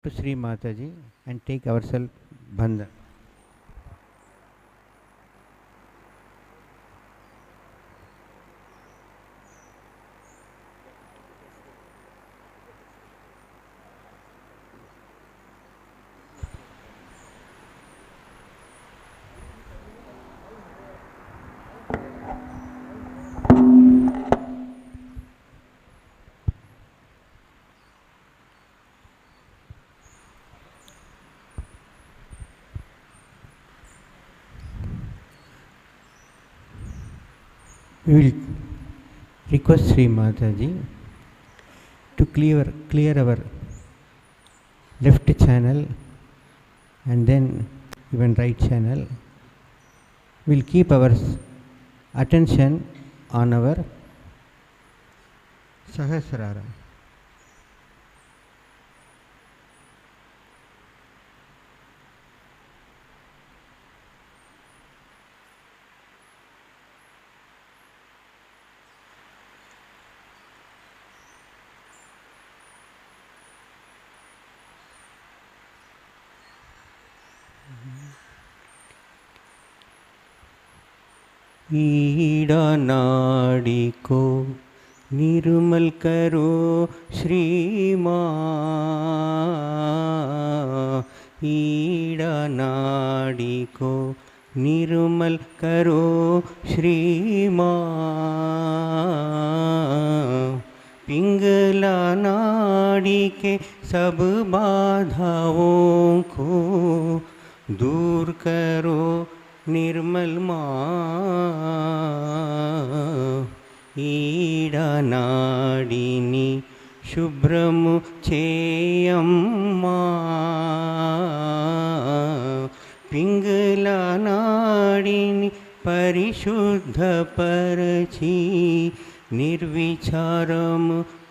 To Shri Mataji and take ourselves bandhan. We will request Shri Mataji to clear our left channel and then even right channel. We will keep our attention on our Sahasrara. Ida नाड़ी को निर्मल करो श्री माँ, ईड़ा नाड़ी को निर्मल करो श्री माँ, पिंगला नाड़ी के सब बाधाओं को दूर करो निर्मल माँ, ईड़ा नाडिनी शुभ्रमु चेयम्मा, पिंगला नाडिनी परिशुद्ध परची निर्विचारम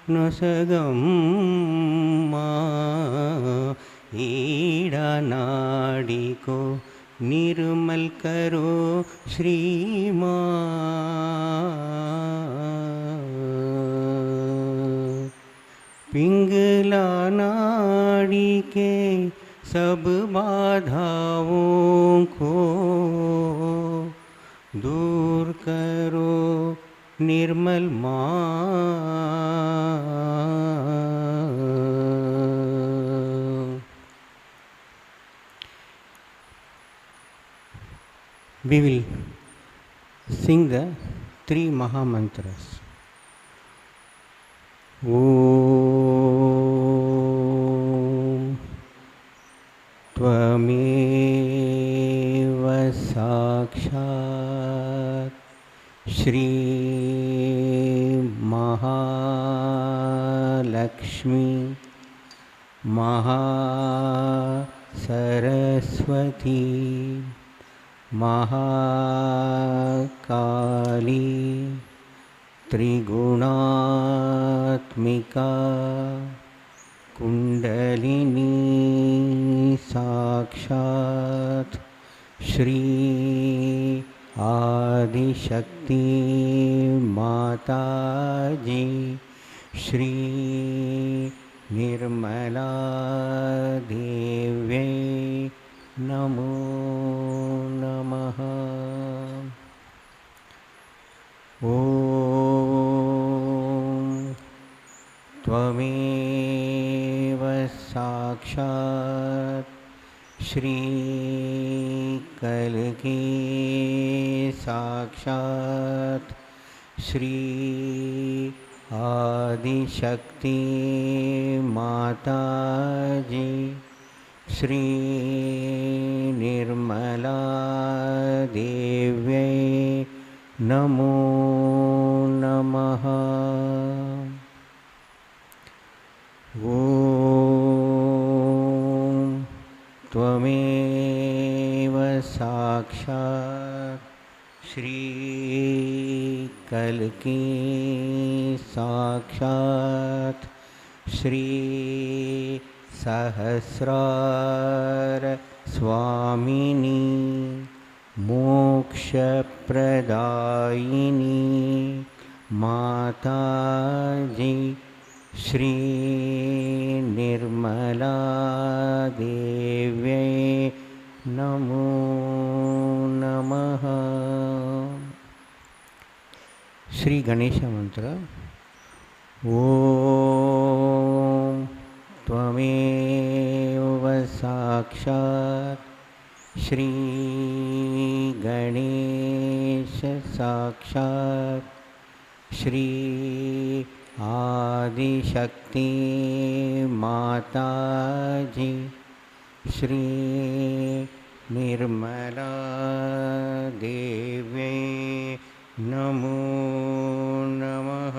नसगम्मा, ईड़ा नाडी को निर्मल करो श्री माँ, पिंगला नाड़ी के सब बाधाओं को दूर करो निर्मल माँ। We will sing the 3 Maha Mantras. Om Tvameva Sakshat Shri Mahalakshmi Mahasaraswati Mahakali त्रिगुणात्मिका kundalini साक्षात् श्री आदिशक्ति माताजी, श्री निर्मला देव्यै नमो नमः। ॐ त्वमेव साक्षात् श्री कल्की साक्षात् श्री आदिशक्ति माताजी श्री निर्मला देव्यै नमो नमः। ॐ त्वमेव साक्षात् श्री कल्की साक्षात् श्री सहस्रार स्वामिनी मोक्षप्रदायिनी माताजी श्री निर्मला देव्यै नमो नमः। श्री गणेश मंत्र। ॐ त्वमेव साक्षात् श्री गणेश साक्षात् श्री आदिशक्ति माताजी श्री निर्मला देव्यै नमो नमः।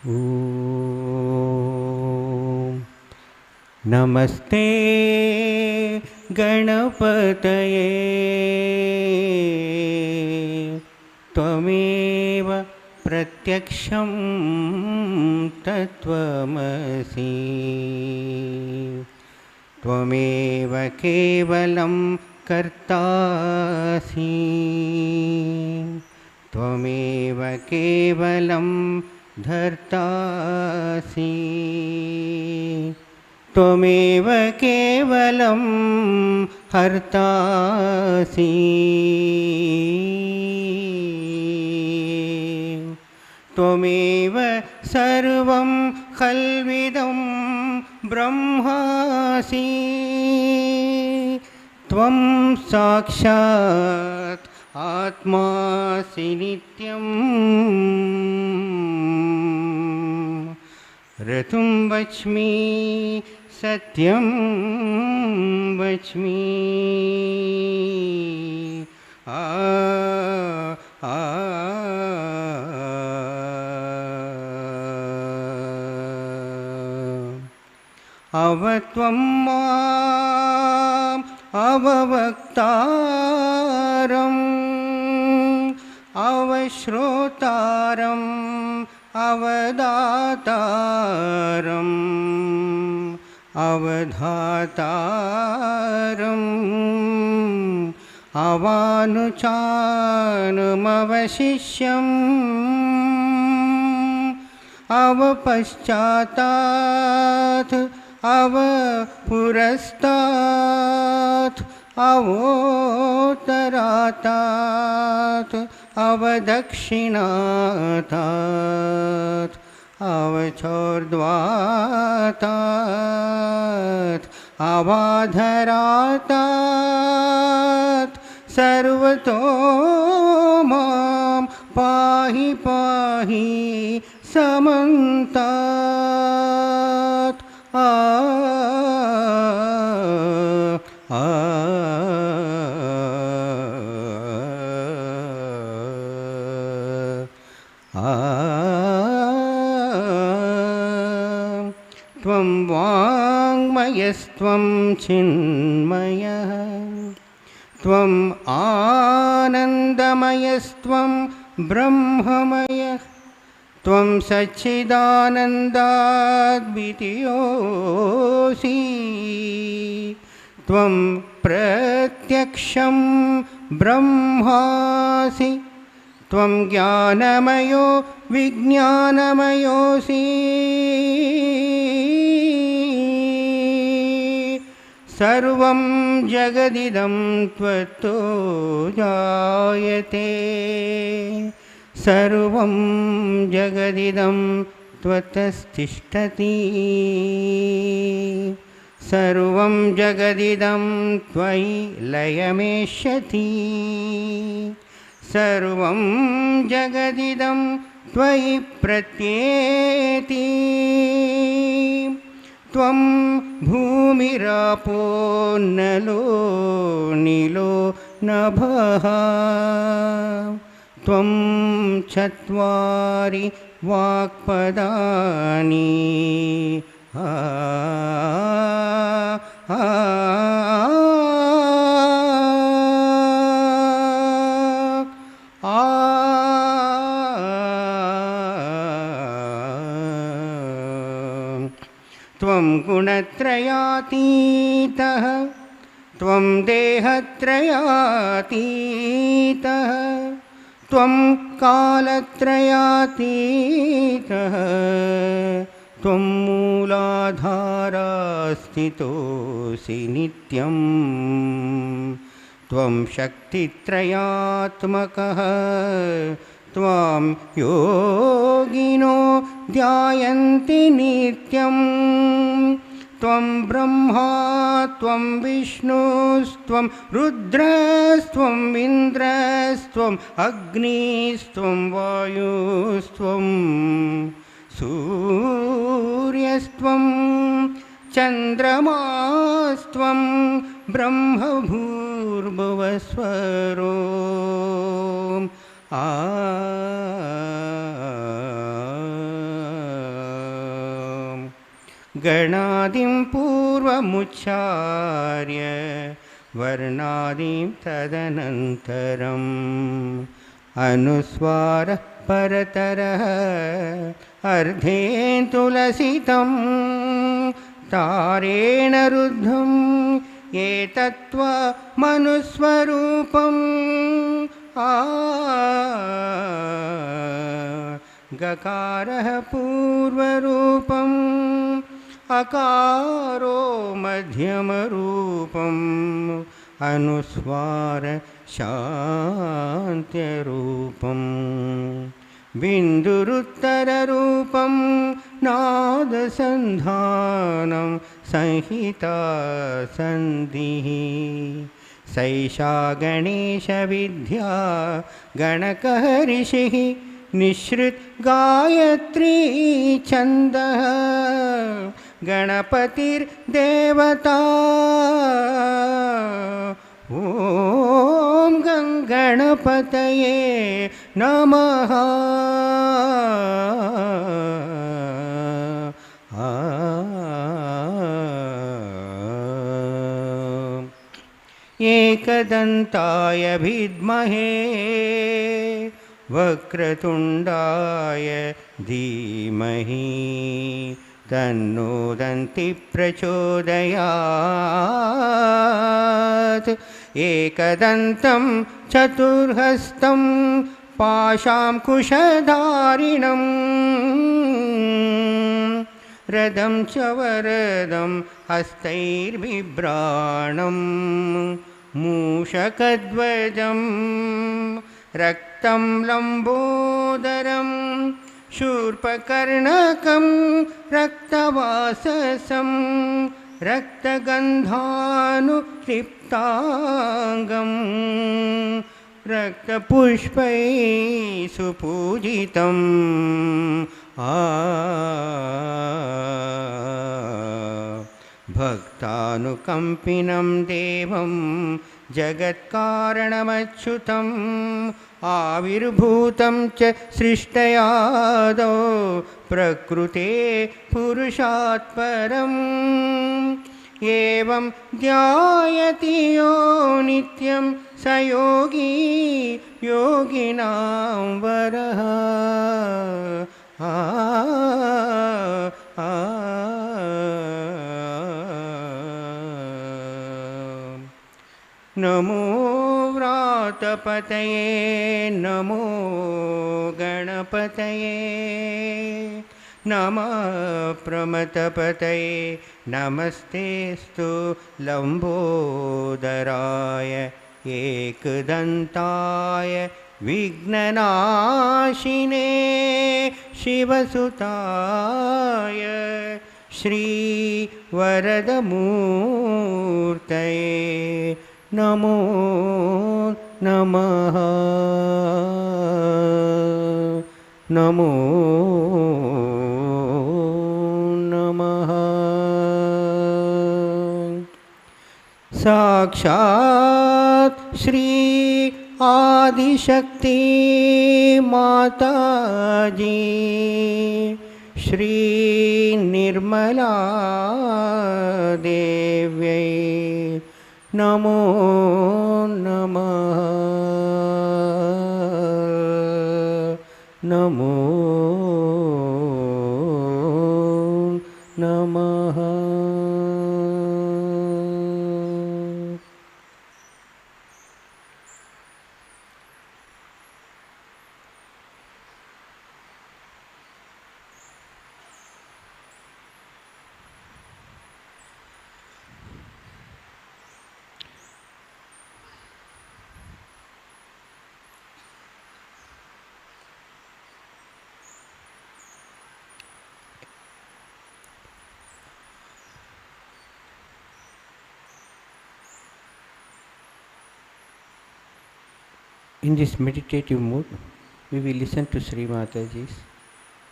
ॐ नमस्ते गणपतये त्वमेव प्रत्यक्षं तत्त्वमसि त्वमेव केवलं कर्तासि त्वमेव केवलं धर्तासि त्वमेव केवलं हर्तासि त्वमेव सर्वं खल्विदं ब्रह्मासि त्वं साक्षात् आत्मासि नित्यं ऋतुं वच्मि सत्यं वच्मि अवत्वं माम् अववक्तारम् अवश्रोतारम् अवदातारम् अवधातारम् अवानुचानमवशिष्यम् अवपश्चातात् अवपुरस्तात् अवोत्तरातात् अवदक्षिणातात् अवचोर्ध्वातात् अवाधरातात् सर्वतो मां पाहि पाहि समन्तात् त्वं वाङ्मयस्त्वं चिन्मयः त्वम् आनन्दमयस्त्वं ब्रह्ममयः त्वं सच्चिदानन्दाद्वितीयोऽसि त्वं प्रत्यक्षं ब्रह्मासि त्वं ज्ञानमयो विज्ञानमयोऽसि सर्वं जगदिदं त्वत्तो जायते सर्वं जगदिदं त्वत्तस्तिष्ठति सर्वं जगदिदं त्वयि लयमेष्यति सर्वं जगदिदं त्वयि प्रत्येति त्वं भूमिरापो नलो नीलो नभः त्वं चत्वारि वाक्पदानि त्वं गुणत्रयातीतः त्वं देहत्रयातीतः त्वं कालत्रयातीतः त्वं मूलाधारस्थितोऽसि नित्यं त्वं शक्तित्रयात्मकः त्वां योगिनो ध्यायन्ति नित्यं त्वं ब्रह्मा त्वं विष्णुस्त्वं रुद्रस्त्वं इन्द्रस्त्वम् अग्निस्त्वं वायुस्त्वं सूर्यस्त्वं चन्द्रमास्त्वं ब्रह्मभूर्भुवस्वरो गणादिं पूर्वमुच्चार्य वर्णादिं तदनन्तरम् अनुस्वारः परतरः अर्धेन्दुलसितं तारेण रुद्धम् एतत्त्वमनुस्वरूपम् गकारः पूर्वरूपम् अकारो मध्यमरूपम् अनुस्वार शान्त्यरूपम् बिन्दुरुत्तररूपं नादसन्धानं संहिता सन्धिः सैषा गणेशविद्या गणकः ऋषिः निःसृत गायत्री छन्दः गणपतिर्देवता ॐ गणपतये नमः एकदन्ताय विद्महे वक्रतुण्डाय धीमहि तन्नो दन्ति प्रचोदयात् एकदन्तं चतुर्हस्तं पाशाङ्कुशधारिणम् रदं च वरदं हस्तैर्बिभ्राणं मूषकध्वजं रक्तं लम्बोदरं शूर्पकर्णकं रक्तवाससं रक्तगन्धानुलिप्ताङ्गं रक्तपुष्पैः सुपूजितं भक्तानुकम्पिनं देवं जगत्कारणमच्युतम् आविर्भूतं च सृष्टयादौ प्रकृते पुरुषात् परम् एवं ध्यायति यो नित्यं स योगी योगिनां वरः नमो व्रातपतये नमो गणपतये नमः प्रमथपतये नमस्तेस्तु लम्बोदराय एकदन्ताय विघ्ननाशिने शिवसुताय श्रीवरदमूर्तये नमो नमः नमो नमः साक्षात् श्री आदिशक्ति माताजी श्री निर्मला देव्यै नमो नमः नमो नमः In this meditative mood, we will listen to Shri Mataji's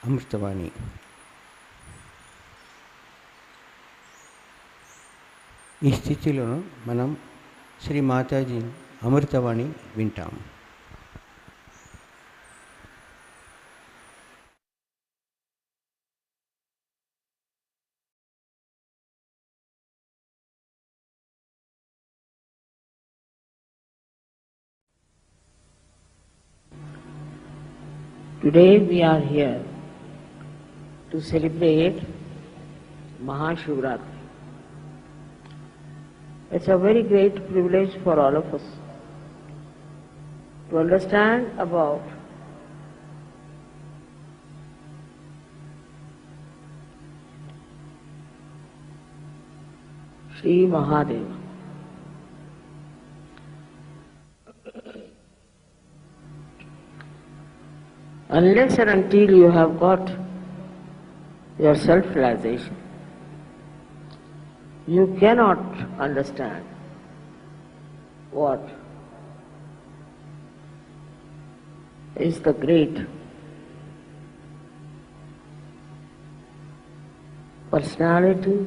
Amritavani. ఈ స్థితిలో మనం శ్రీ మాతాజీ అమృతవాణి వింటాం. Today we are here to celebrate Mahashivratri. It's a very great privilege for all of us to understand about Shri Mahadeva. Unless and until you have got your self-realization, you cannot understand what is the great personality,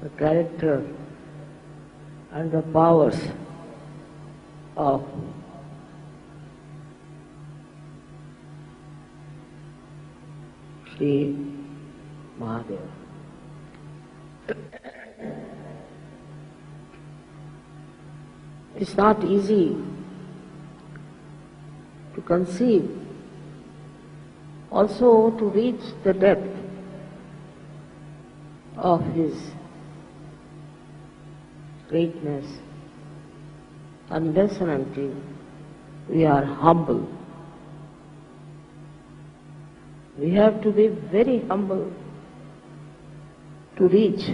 the character and the powers of Shri Mahadeva. It's not easy to conceive, also to reach the depth of his greatness unless and until we are humble. We have to be very humble to reach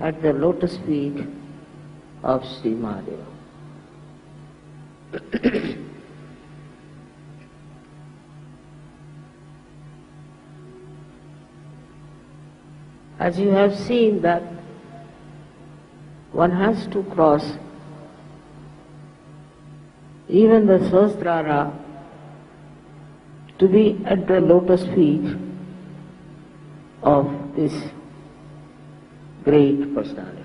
at the lotus feet of Shri Mahadeva. As you have seen that one has to cross even the Sahasrara to be at the lotus feet of this great personality.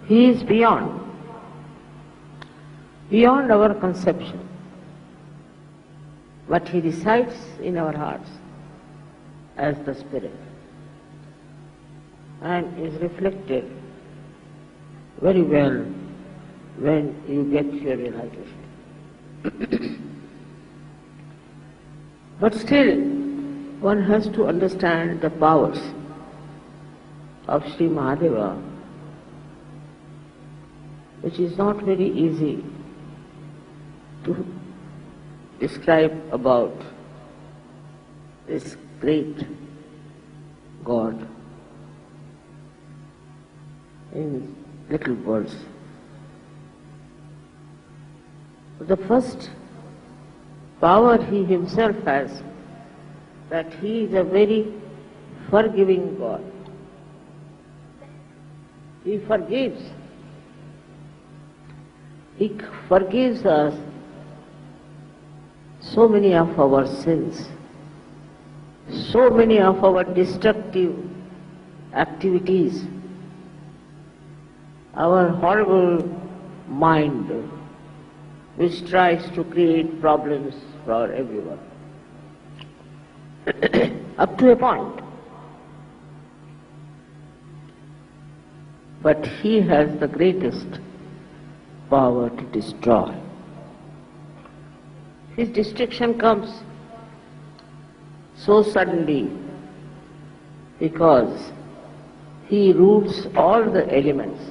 He is beyond our conception. But He resides in our hearts as the Spirit and is reflected very well when you get your realization. But still, one has to understand the powers of Shri Mahadeva, which is not very easy to describe about this great God in little words. The first power He Himself has, that He is a very forgiving God. He forgives. He forgives us so many of our sins, so many of our destructive activities, our horrible mind which tries to create problems for everyone. Up to a point. But He has the greatest power to destroy. His destruction comes so suddenly because He rules all the elements.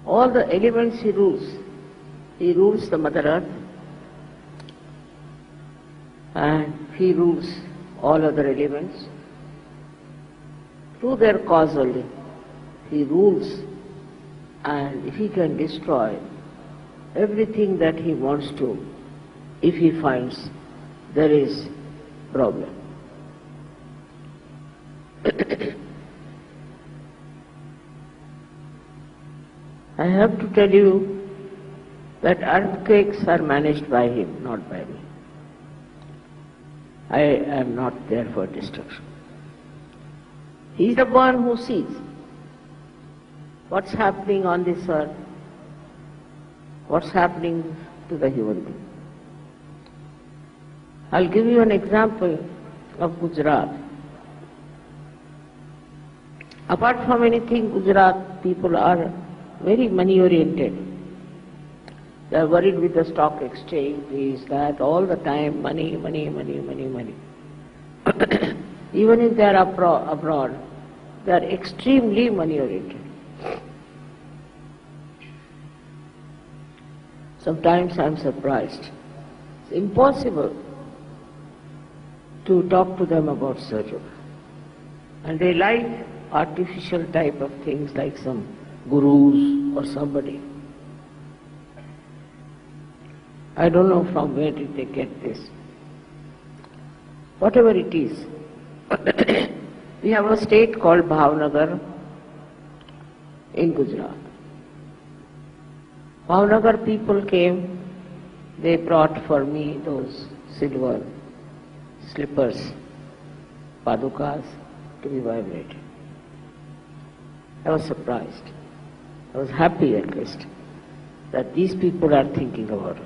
All the elements He rules. He rules the Mother Earth and He rules all other elements. Through their causal, He rules, and He can destroy everything that He wants to if He finds there is problem. I have to tell you that earthquakes are managed by Him, not by me. I am not there for destruction. He is the one who sees what's happening on this earth, what's happening to the human being. I'll give you an example of Gujarat. Apart from anything, Gujarat people are very money oriented. They are worried with the stock exchange, this, that, all the time, money, money, money, money, money. Even if they are abroad, they are extremely money oriented. Sometimes I am surprised. It's impossible to talk to them about surgery. And they like artificial type of things like some gurus or somebody. I don't know from where did they get this. Whatever it is. We have a state called Bhavnagar in Gujarat. Bhavnagar people came, they brought for me those silver slippers, padukas, to be vibrated. I was surprised. I was happy at least that these people are thinking about it.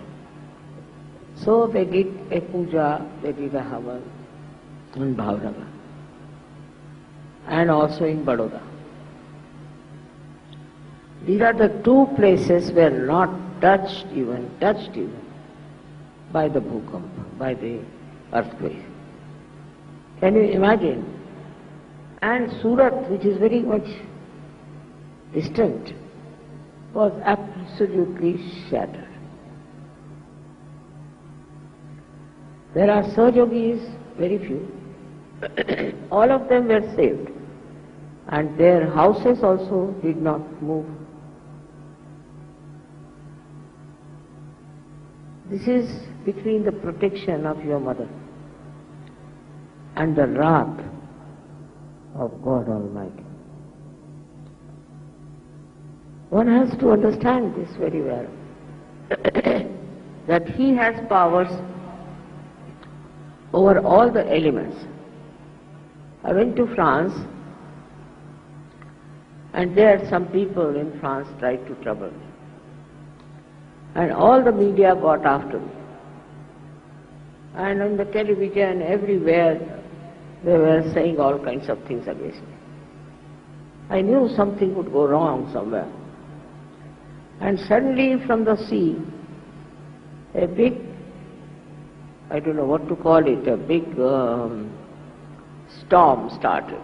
So they did a puja, they did a havan in Bhavnagar and also in Baroda. These are the two places were not touched even by the bhukamp, by the earthquake. Can you imagine? And Surat, which is very much distant, was absolutely shattered. There are Sahajogis, very few. All of them were saved. And their houses also did not move. This is between the protection of your mother and the wrath of God Almighty. One has to understand this very well, that He has powers over all the elements. I went to France And there some people in France tried to trouble me. And all the media got after me. And on the television, everywhere, they were saying all kinds of things against me. I knew something would go wrong somewhere. And suddenly from the sea, a big, I don't know what to call it, a big storm started.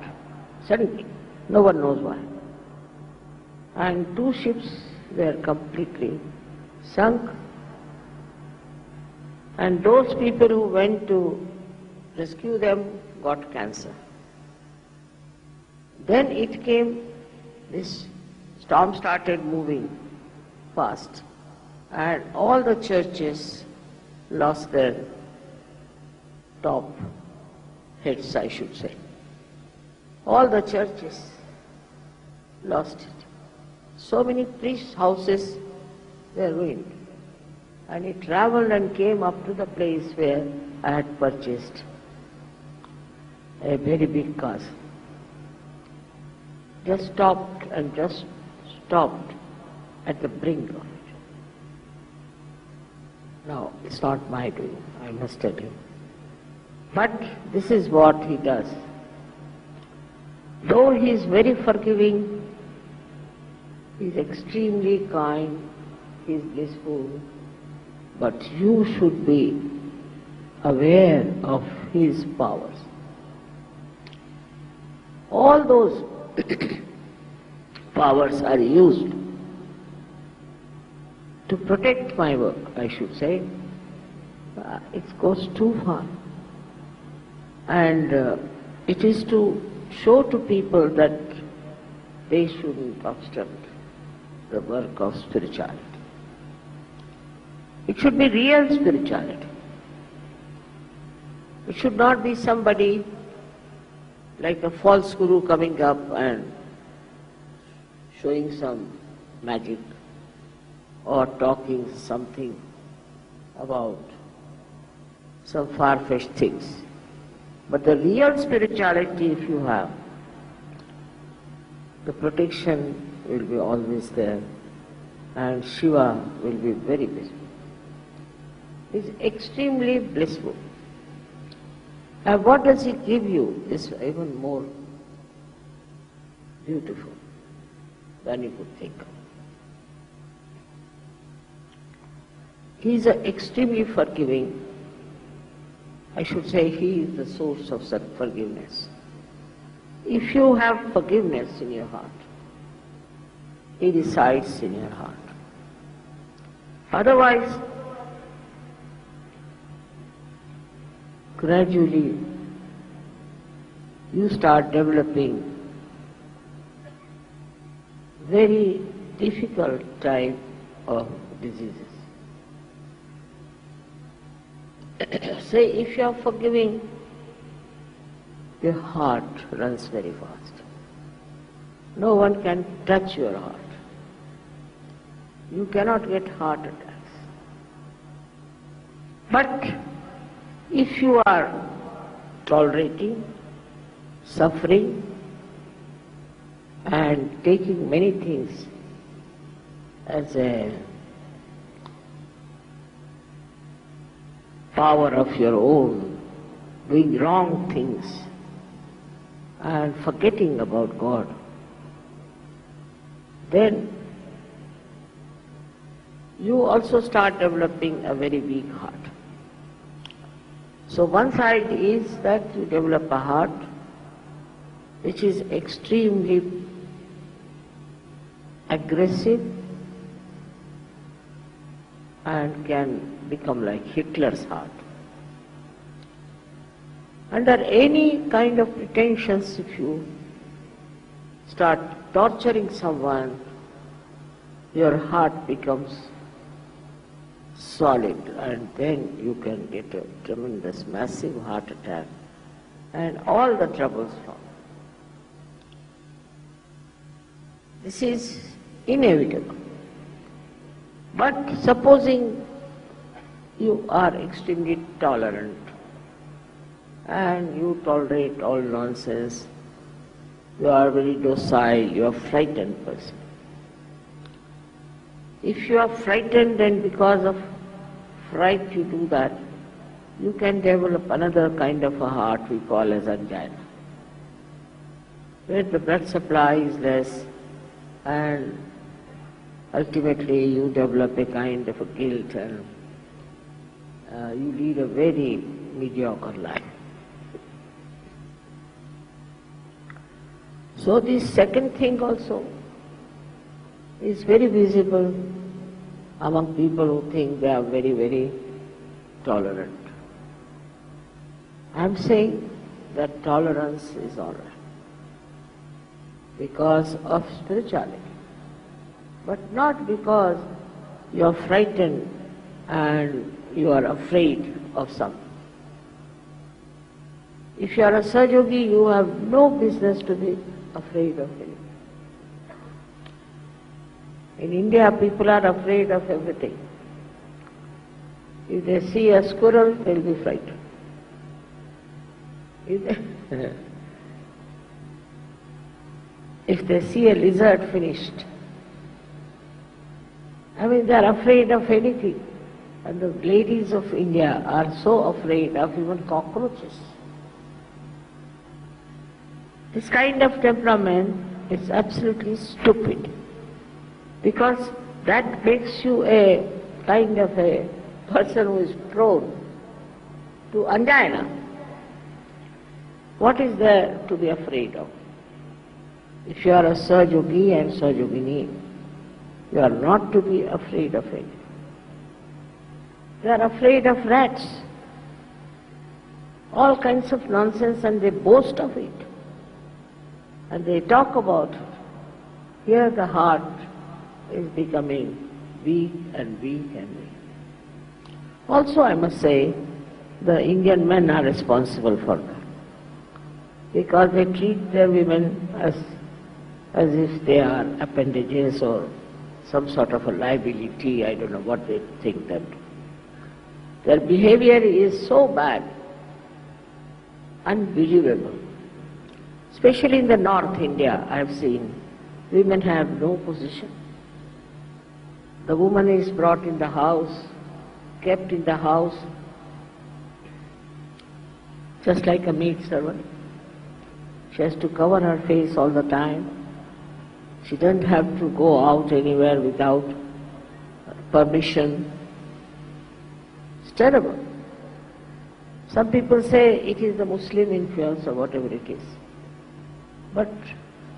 Suddenly, no one knows why. And 2 ships were completely sunk. And those people who went to rescue them got cancer. Then it came, this storm started moving fast, and all the churches lost their top heads, I should say. All the churches lost it. So many priest houses were ruined. And it traveled and came up to the place where I had purchased a very big castle. Just stopped at the brink of it. Now, it's not my doing, I must tell you. But this is what he does. Though he is very forgiving, he is extremely kind, he is blissful, but you should be aware of his powers. All those powers are used to protect my work, I should say. It goes too far. And it is to show to people that they shouldn't obstruct the work of spirituality. It should be real spirituality. It should not be somebody like a false guru coming up and showing some magic or talking something about some far-fetched things. But the real spirituality, if you have, the protection will be always there, and Shiva will be very blissful. He is extremely blissful. And what does he give you is even more beautiful than you could think of. He is extremely forgiving. I should say he is the source of such forgiveness. If you have forgiveness in your heart, he resides in your heart. Otherwise, gradually you start developing very difficult type of diseases. Say, if you are forgiving, your heart runs very fast. No one can touch your heart. You cannot get heart attacks. But if you are tolerating, suffering, and taking many things as a power of your own, doing wrong things, and forgetting about God, then you also start developing a very weak heart. So one side is that you develop a heart which is extremely aggressive and can become like Hitler's heart. Under any kind of pretensions, if you start torturing someone, your heart becomes solid, and then you can get a tremendous, massive heart attack, and all the troubles follow. This is inevitable. But supposing you are extremely tolerant and you tolerate all nonsense you are very docile, you are frightened person. If you are frightened and because of fright you do that, you can develop another kind of a heart we call as angina, where the blood supply is less and ultimately you develop a kind of a guilt and you lead a very mediocre life. So this second thing also is very visible among people who think they are very, very tolerant. I am saying that tolerance is all right because of spirituality, but not because you are frightened and you are afraid of something. If you are a Sahajogi, you have no business to be afraid of anything. In India, people are afraid of everything. If they see a squirrel, they will be frightened. If they see a lizard, finished. I mean, they are afraid of anything. And the ladies of India are so afraid of even cockroaches. This kind of temperament is absolutely stupid, because that makes you a kind of a person who is prone to angina. What is there to be afraid of? If you are a Sahajogi and Sahajogini, you are not to be afraid of it. They are afraid of rats, all kinds of nonsense, and they boast of it. And they talk about it. Here the heart is becoming weak and weak and weak. Also I must say, the Indian men are responsible for that, because they treat their women as if they are appendages or some sort of a liability. I don't know what they think that. Their behavior is so bad, unbelievable. Especially in the North India, I have seen women have no position. The woman is brought in the house, kept in the house, just like a maid servant. She has to cover her face all the time. She doesn't have to go out anywhere without permission. It's terrible. Some people say it is the Muslim influence or whatever it is. But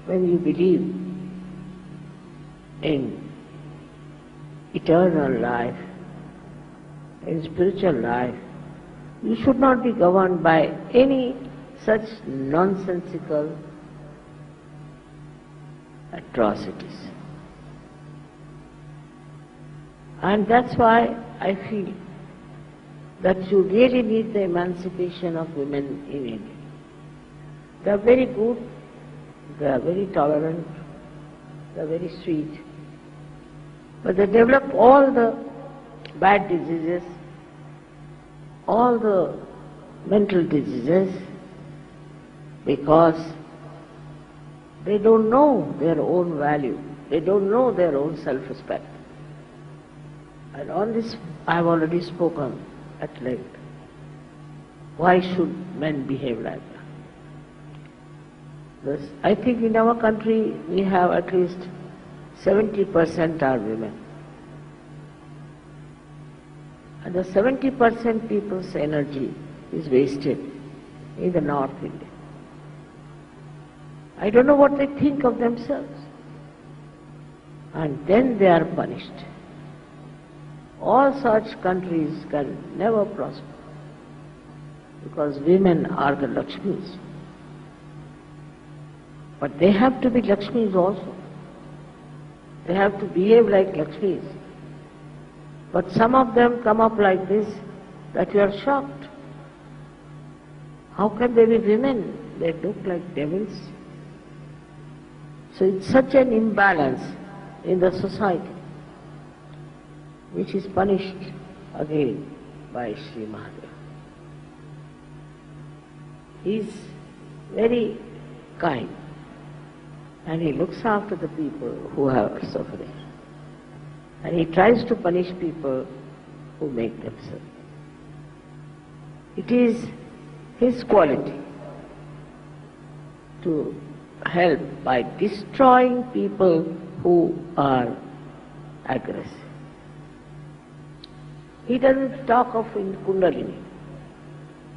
when you believe in eternal life, in spiritual life, you should not be governed by any such nonsensical atrocities. And that's why I feel that you really need the emancipation of women in India. They are very good, they are very tolerant, they are very sweet, but they develop all the bad diseases, all the mental diseases, because they don't know their own value, they don't know their own self-respect. And on this I have already spoken at length. Why should men behave like that? Thus, I think in our country we have at least 70% are women. And the 70% people's energy is wasted in the North India. I don't know what they think of themselves. And then they are punished. All such countries can never prosper, because women are the Lakshmis. But they have to be Lakshmis also. They have to behave like Lakshmis. But some of them come up like this that you are shocked. How can they be women? They look like devils. So it's such an imbalance in the society, which is punished again by Shri Mahashivratri. He is very kind. and he looks after the people who are suffering. And he tries to punish people who make them suffer. It is his quality to help by destroying people who are aggressive. He doesn't talk of Kundalini.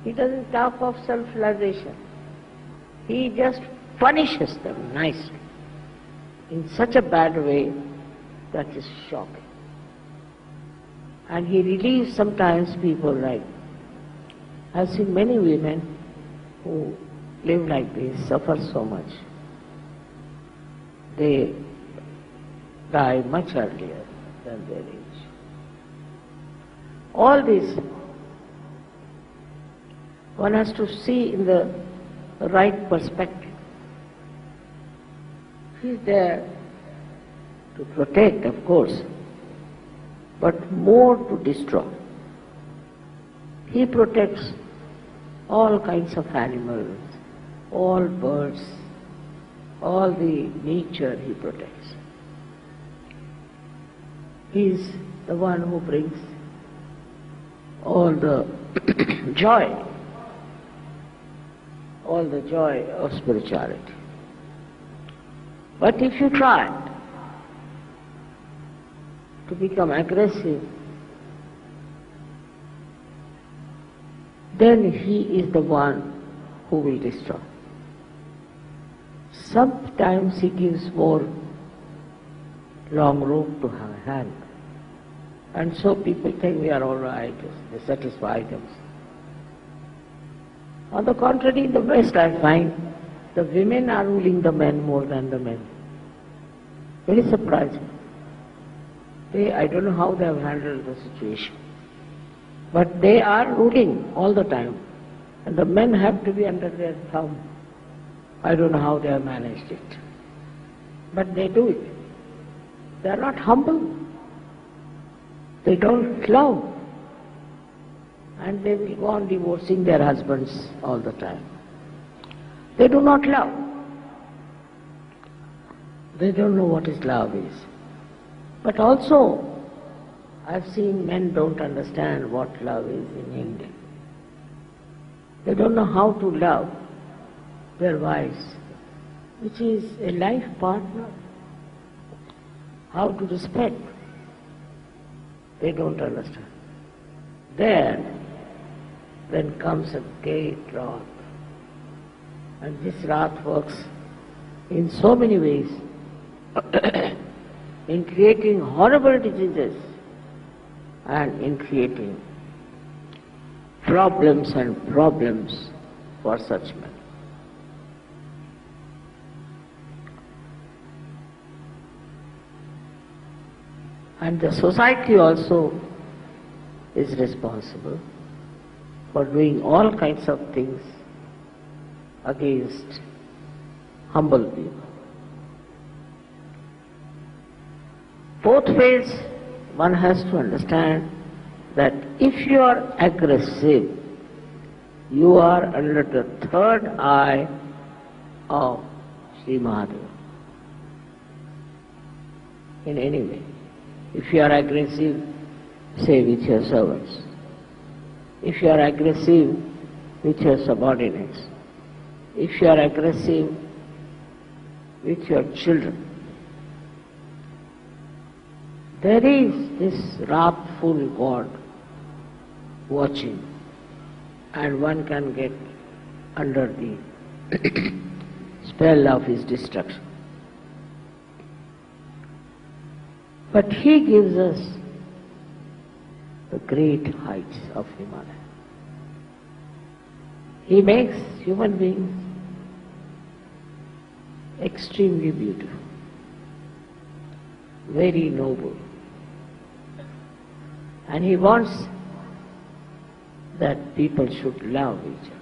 He doesn't talk of self-realization. He just punishes them nicely in such a bad way that is shocking. And he relieves sometimes people like, I've seen many women who live like this, suffer so much. They die much earlier than their age. All this one has to see in the right perspective. He's there to protect, of course, but more to destroy. He protects all kinds of animals, all birds, all the nature he protects. He is the one who brings all the joy of spirituality. But if you try to become aggressive, then he is the one who will destroy. Sometimes he gives more long rope to hand. And so people think we are all right, they satisfy themselves. On the contrary, in the West I find the women are ruling the men more than the men. Very surprising. I don't know how they have handled the situation. But they are ruling all the time. And the men have to be under their thumb. I don't know how they have managed it. But they do it. They are not humble. They don't love. And they will go on divorcing their husbands all the time. They do not love. They don't know what is love is. But also, I've seen men don't understand what love is in India. They don't know how to love their wives, which is a life partner. How to respect. They don't understand. Then comes a great wrath. And this wrath works in so many ways in creating horrible diseases and in creating problems and problems for such men. And the society also is responsible for doing all kinds of things against humble people. Both ways one has to understand that if you are aggressive, you are under the third eye of Shri Mahadeva. In any way. If you are aggressive, say with your servants. If you are aggressive with your subordinates. If you are aggressive with your children. There is this wrathful God watching, and one can get under the spell of his destruction. But he gives us the great heights of Himalaya. He makes human beings extremely beautiful, very noble. And he wants that people should love each other.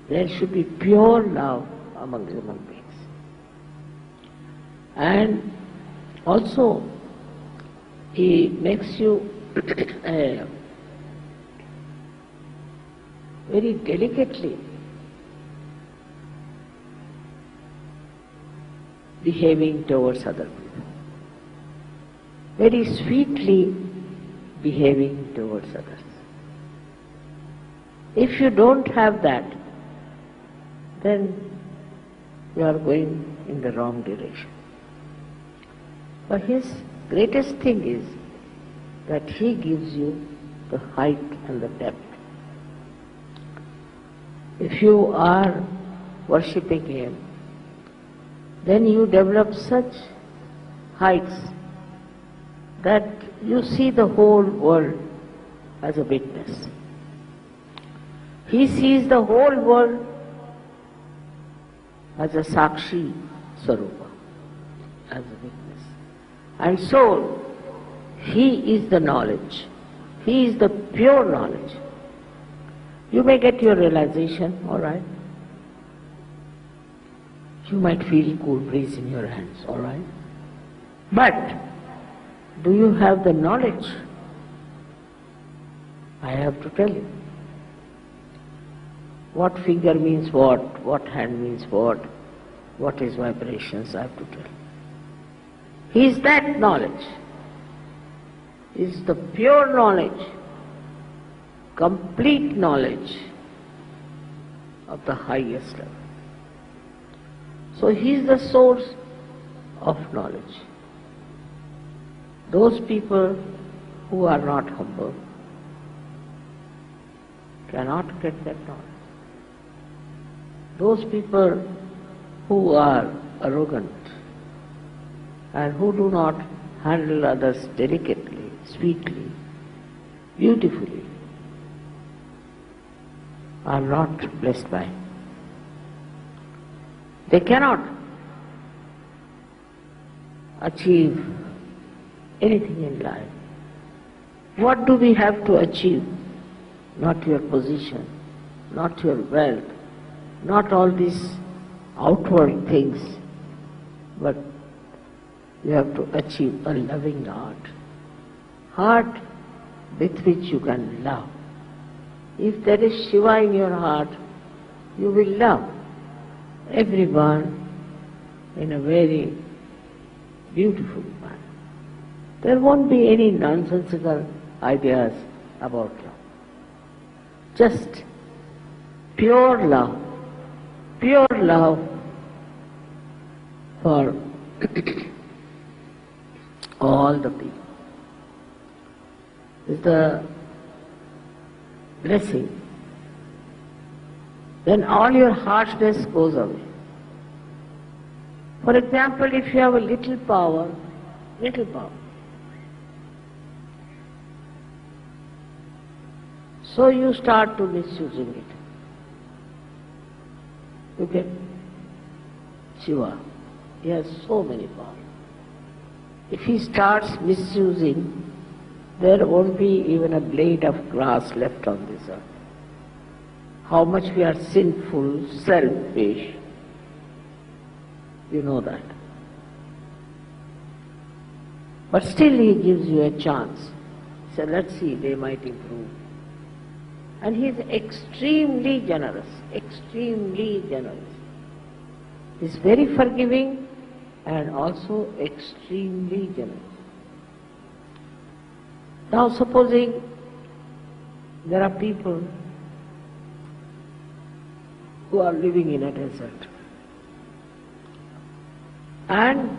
There should be pure love among human beings. And also, he makes you very delicately behaving towards other people, very sweetly behaving towards others. If you don't have that, then you are going in the wrong direction. But his greatest thing is that he gives you the height and the depth. If you are worshipping him, then you develop such heights that you see the whole world as a witness. He sees the whole world as a Sakshi Swarupa, as a witness. And so, he is the knowledge. He is the pure knowledge. You may get your realization, all right. You might feel cool breeze in your hands, all right. But, do you have the knowledge? I have to tell you. What finger means what hand means what is vibrations, I have to tell you. He is that knowledge. He is the pure knowledge, complete knowledge of the highest level. So he is the source of knowledge. Those people who are not humble cannot get that knowledge. Those people who are arrogant and who do not handle others delicately, sweetly, beautifully, are not blessed by him. They cannot achieve anything in life. What do we have to achieve? Not your position, not your wealth, not all these outward things, but you have to achieve a loving heart with which you can love. If there is Shiva in your heart, you will love everyone in a very beautiful manner. There won't be any nonsensical ideas about love. Just pure love for all the people. Is the blessing. Then all your harshness goes away. For example, if you have a little power, so you start to misusing it. You get Shiva, he has so many powers. If he starts misusing, there won't be even a blade of grass left on this earth. How much we are sinful, selfish, you know that. But still he gives you a chance. He said, let's see, they might improve. And he is extremely generous, extremely generous. He is very forgiving and also extremely generous. Now supposing there are people who are living in a desert and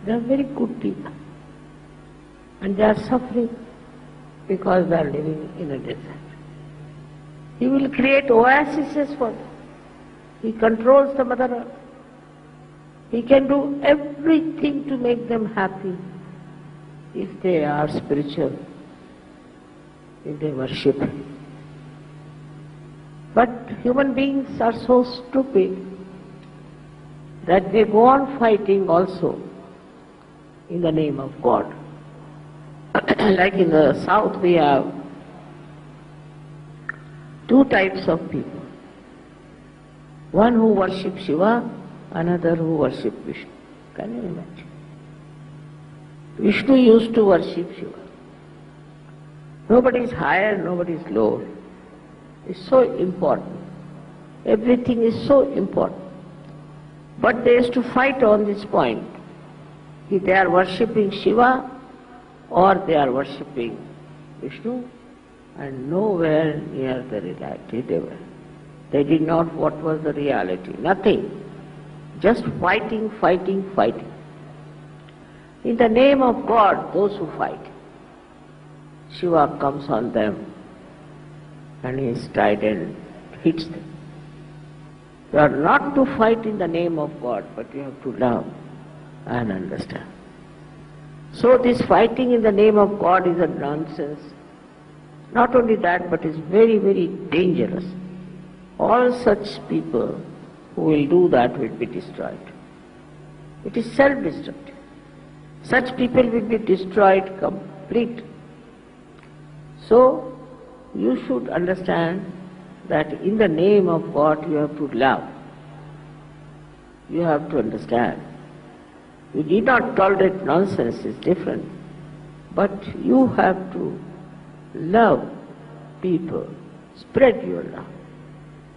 they are very good people and they are suffering because they are living in a desert. He will create oases for them. He controls the Mother Earth. He can do everything to make them happy if they are spiritual, if they worship Him. But human beings are so stupid that they go on fighting also in the name of God. Like in the south we have two types of people. One who worship Shiva, another who worship Vishnu. Can you imagine? Vishnu used to worship Shiva. Nobody is higher, nobody is lower. It's so important. Everything is so important. But they used to fight on this point. If they are worshipping Shiva or they are worshipping Vishnu, and nowhere near the reality they were. They did not what was the reality, nothing. Just fighting, fighting, fighting. In the name of God, those who fight, Shiva comes on them and his trident hits them. You are not to fight in the name of God, but you have to love and understand. So this fighting in the name of God is a nonsense. Not only that, but is very, very dangerous. All such people who will do that will be destroyed. It is self-destructive. Such people will be destroyed completely. So, you should understand that in the name of God you have to love. You have to understand. You need not tolerate nonsense, it's different. But you have to love people, spread your love.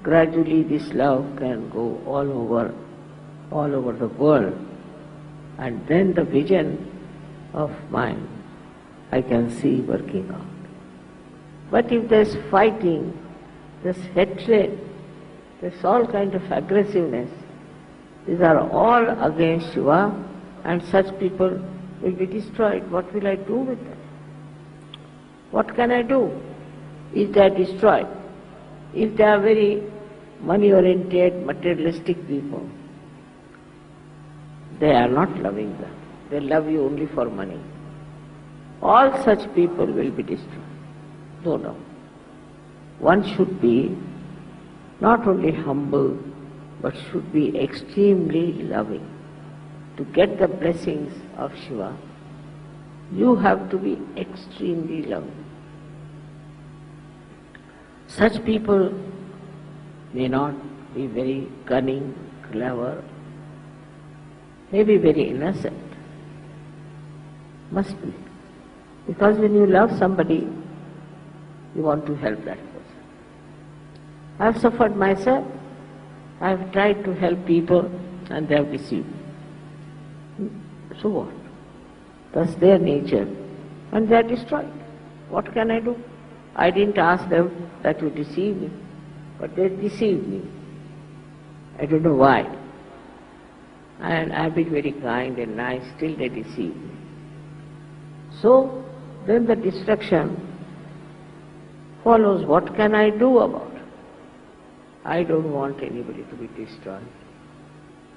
Gradually this love can go all over the world. And then the vision of mine I can see working out. But if there's fighting, there's hatred, there's all kind of aggressiveness, these are all against Shiva, and such people will be destroyed. What will I do with them? What can I do if they are destroyed? If they are very money-oriented, materialistic people, they are not loving them. They love you only for money. All such people will be destroyed. No doubt. One should be not only humble, but should be extremely loving. To get the blessings of Shiva, you have to be extremely loving. Such people may not be very cunning, clever, may be very innocent. Must be. Because when you love somebody, you want to help that person. I have suffered myself. I have tried to help people and they have deceived me. So what? That's their nature. And they are destroyed. What can I do? I didn't ask them that you deceive me, but they deceived me. I don't know why. And I've been very kind and nice, still they deceive me. So, then the destruction follows. What can I do about it? I don't want anybody to be destroyed.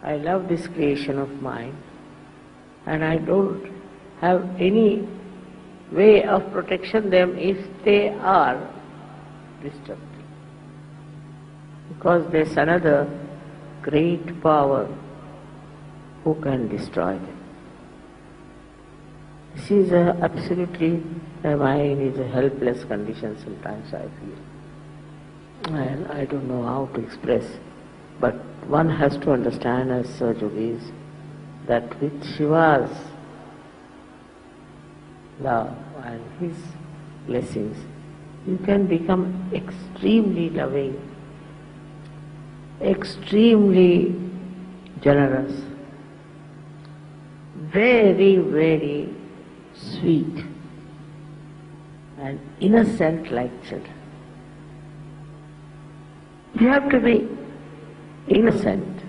I love this creation of mine, and I don't have any way of protection them if they are destructive. Because there's another great power who can destroy them. This is absolutely, the mind is a helpless condition sometimes I feel. And I don't know how to express, but one has to understand as yogis that with Shiva's love and his blessings, you can become extremely loving, extremely generous, very, very sweet and innocent like children. You have to be innocent.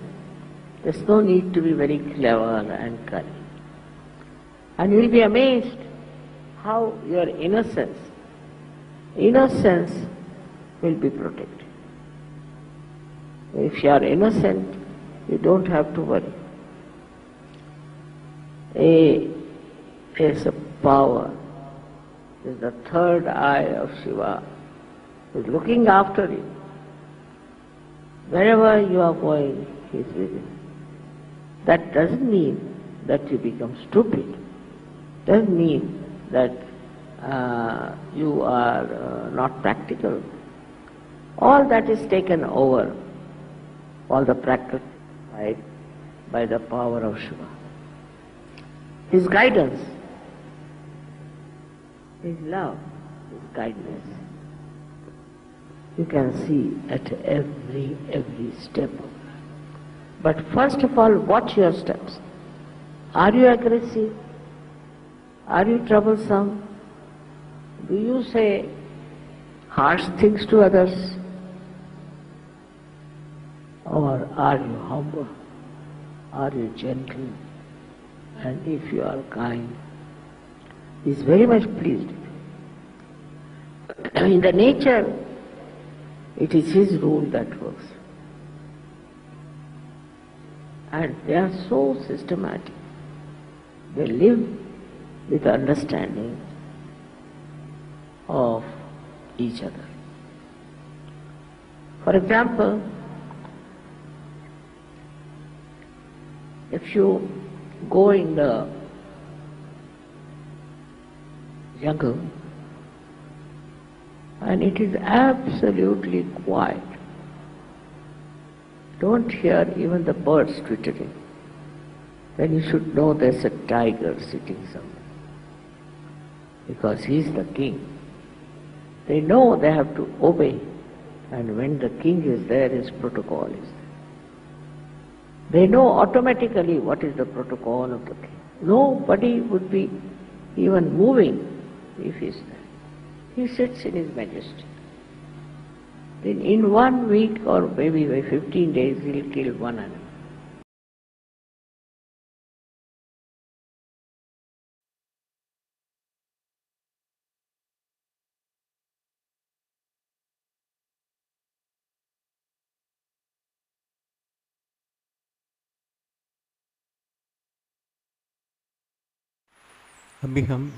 There's no need to be very clever and cunning. And you'll be amazed how your innocence will be protected. If you are innocent, you don't have to worry. There's a power, there's the third eye of Shiva, who's looking after you. Wherever you are going, he is with you. That doesn't mean that you become stupid. Doesn't mean that you are not practical. All that is taken over, all the practice by the power of Shiva. His guidance, his love, his kindness, you can see at every step. But first of all, watch your steps. Are you aggressive? Are you troublesome? Do you say harsh things to others? Or are you humble? Are you gentle? And if you are kind, he is very much pleased. In the nature, it is his rule that works. And they are so systematic. They live with understanding of each other. For example, if you go in the jungle and it is absolutely quiet, don't hear even the birds twittering, then you should know there's a tiger sitting somewhere. Because he is the king. They know they have to obey, and when the king is there, his protocol is there. They know automatically what is the protocol of the king. Nobody would be even moving if he is there. He sits in his majesty. Then in 1 week or maybe by 15 days, he'll kill one animal. अभी हम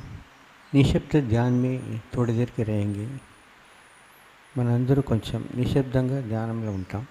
నిశ్శబ్ద ధ్యాन में थोड़ी देर के रहेंगे. మనందరూ కొంచెం నిశ్శబ్దంగా ధ్యానంలో ఉంటాం.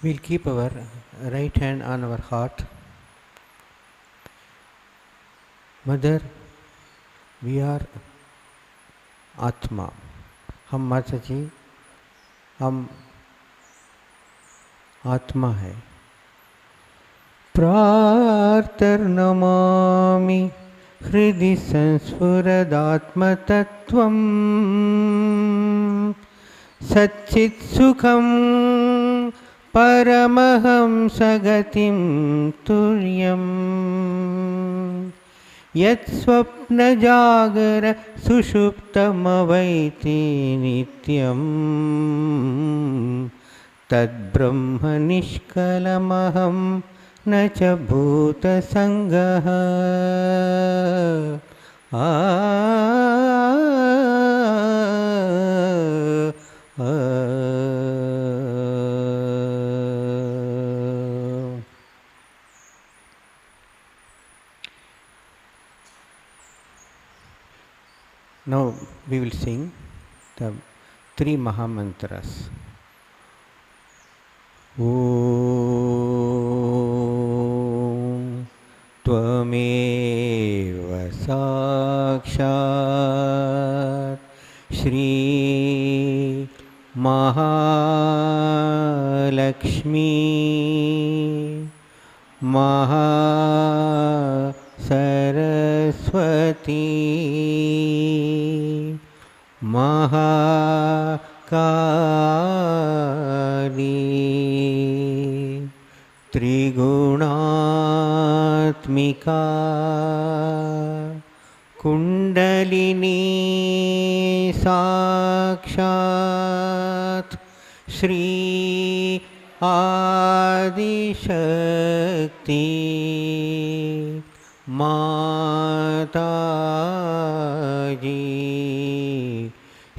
We'll keep our right hand on our heart. Mother, we are Atma. हम माता जी, हम आत्मा है. प्रातर्नमामि हृदि संस्फुरदात्मतत्त्वम् सच्चित्सुखं परमहंसगतिं तुर्यम् यत्स्वप्नजागर सुषुप्तमवैति नित्यम् तद्ब्रह्म निष्कलमहं न च भूतसङ्गः. Now we will sing the three Mahamantras. ॐ त्वमेव साक्षात् श्री महालक्ष्मी महासरस्वती महाकाली त्रिगुणात्मिका कुण्डलिनी साक्षात् श्री आदिशक्ति माताजी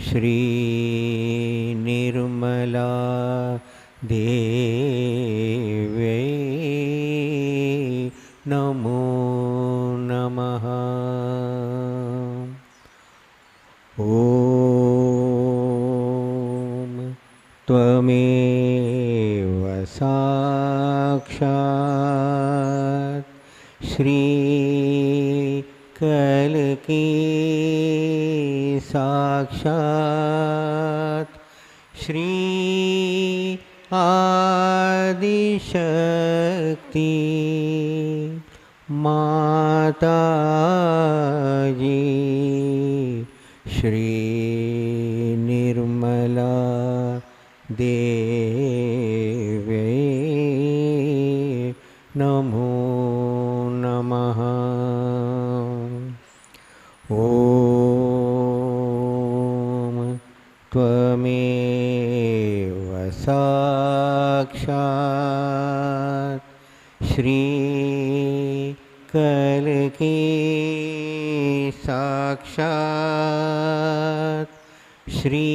श्री निर्मला देवे नमो नमः. ॐ त्वमेव साक्षात् श्री कल्की साक्षात् श्री आदिशक्ति माताजी श्री निर्मला देवे नमो नमः. ॐ त्वमेव साक्षात् श्री कल्की साक्षात् श्री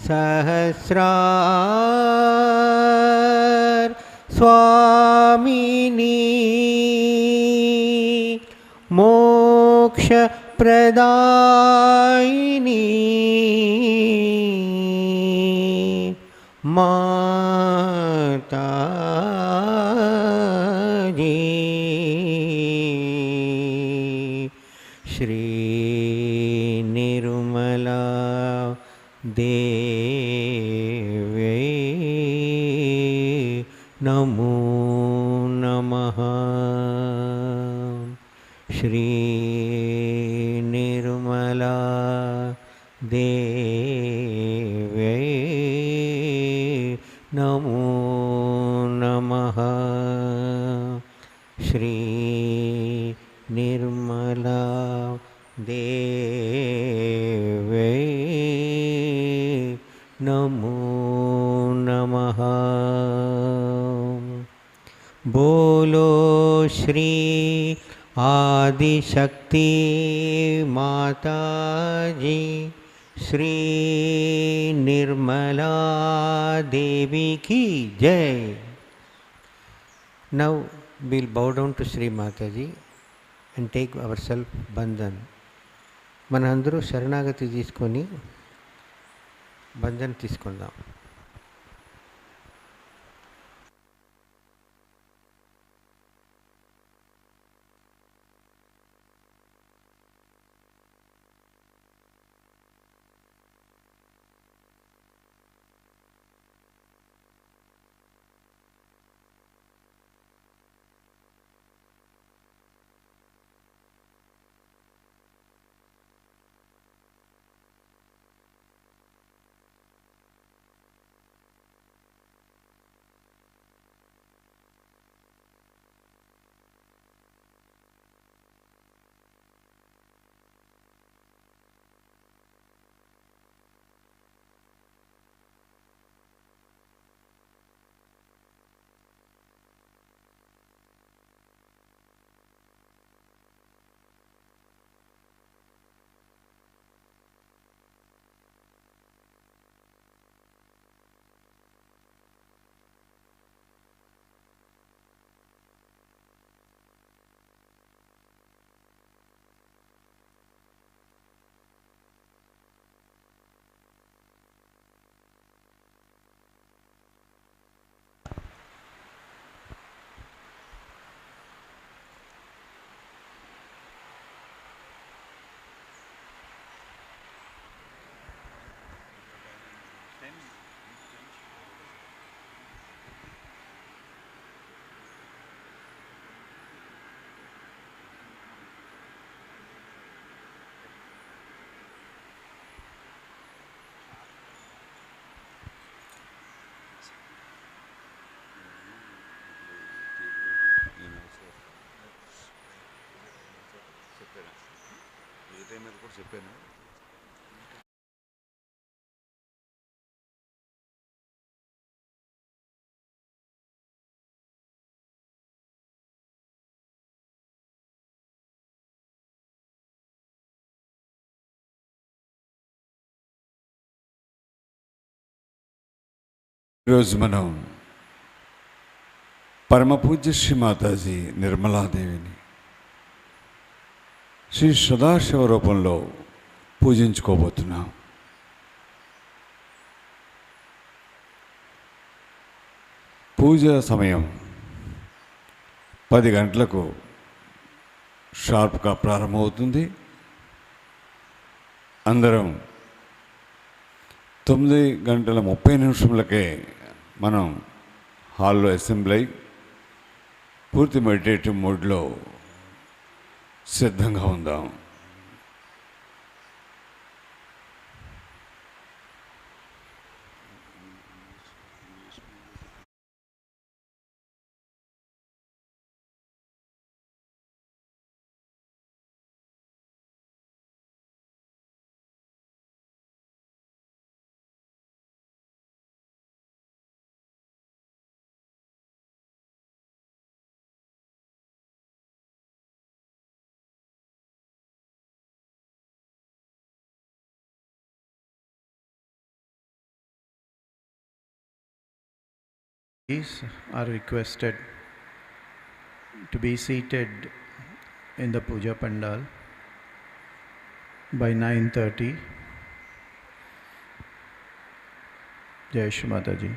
सहस्रार स्वामिनी मोक्ष प्रदायिनी माताजी श्री निर्मला देवे नमो नमः. श्री निर्मला देवे नमो नमः. श्री निर्मला देवे नमो नमः. बोलो श्री आदिशक्ति माताजी श्री निर्मला देवी की जय. Now we'll bow down to Shri Mataji and take ourselves bandhan. మనందరూ శరణాగతి తీసుకొని బంధన తీసుకుందాం. ఈరోజు మనం పరమపూజ్య శ్రీ మాతాజీ నిర్మలాదేవిని శ్రీ సదాశివ రూపంలో పూజించుకోబోతున్నాం. పూజ సమయం 10 గంటలకు షార్ప్గా ప్రారంభమవుతుంది. అందరం 9:30 మనం హాల్లో అసెంబ్లీ అయి పూర్తి మెడిటేటివ్ మోడ్లో సిద్ధంగా ఉందాం. These are requested to be seated in the puja pandal by 9:30. Jai Shri Mataji.